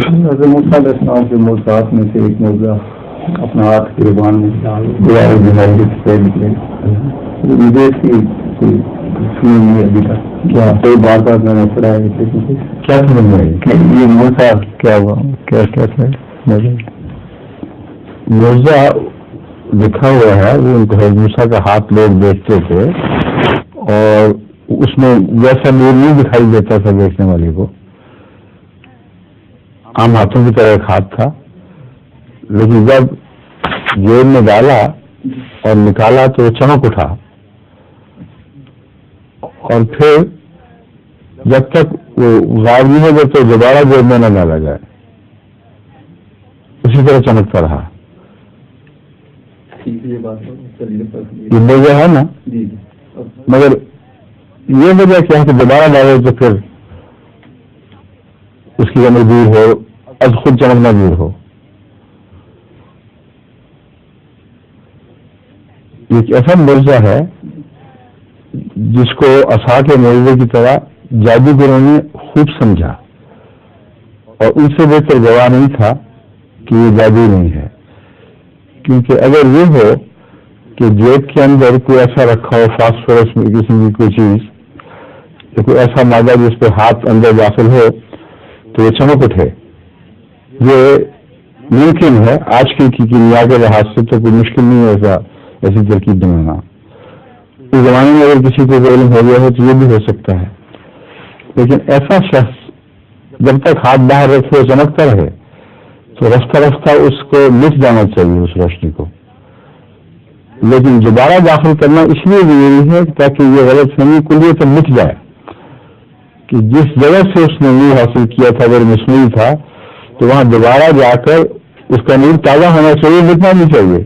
حضرت موسیٰ علیہ السلام کے معجزات میں سے ایک معجزہ اپنا ہاتھ کے زبان میں نکلے، مجھے اس کی سنی نہیں ابھی تک، کیا کئی بار بار میں نے پڑھا ہے لیکن کیا سمجھ میں آئی یہ موسیٰ کیا ہوا، کیا تھا معجزہ لکھا ہوا ہے، وہ حضرت موسیٰ کا ہاتھ لوگ دیکھتے تھے اور اس میں ویسا نور نہیں دکھائی دیتا تھا دیکھنے والے کو، عام ہاتھوں کی طرح ایک ہاتھ تھا، لیکن جب جیب میں ڈالا اور نکالا تو وہ چمک اٹھا، اور پھر جب تک وہ غائب نہیں ہو جب تک دوبارہ جیب میں نہ ڈالا جائے اسی طرح چمکتا رہا۔ یہ وجہ ہے نا، مگر یہ وجہ کیا ہے کہ دوبارہ ڈالے تو پھر اس کی عمر دور ہو، از خود چمکنا دور ہو۔ ایک ایسا معجزہ ہے جس کو عصا کے معجزے کی طرح جادوگروں نے خوب سمجھا، اور ان سے بہتر گواہ نہیں تھا کہ یہ جادو نہیں ہے، کیونکہ اگر یہ ہو کہ جیب کے اندر کوئی ایسا رکھا ہو فاسفورس میں قسم کی کوئی چیز یا کوئی ایسا مادہ جس پہ ہاتھ اندر داخل ہو تو یہ چمک اٹھے، یہ ممکن ہے۔ آج کی کیمیا کے لحاظ سے تو کوئی مشکل نہیں ہے ایسی ترکیب بنانا۔ اس زمانے میں اگر کسی کو علم ہو گیا ہو تو یہ بھی ہو سکتا ہے، لیکن ایسا شخص جب تک ہاتھ باہر رکھے چمکتا رہے تو رفتہ رفتہ اس کو مٹ جانا چاہیے اس روشنی کو، لیکن دوبارہ داخل کرنا اس لیے ضروری ہے تاکہ یہ غلط فہمی کلیت مٹ جائے کہ جس جگہ سے اس نے نور حاصل کیا تھا اگر مصنوعی تھا تو وہاں دوبارہ جا کر اس کا نور تازہ ہونا چاہیے، مٹنا نہیں چاہیے۔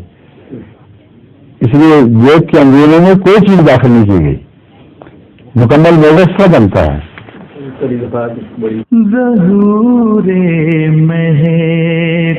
اس لیے جیب کے اندرونوں میں کوئی چیز داخل نہیں کی گئی، مکمل معجزہ بنتا ہے۔ ظہور مہر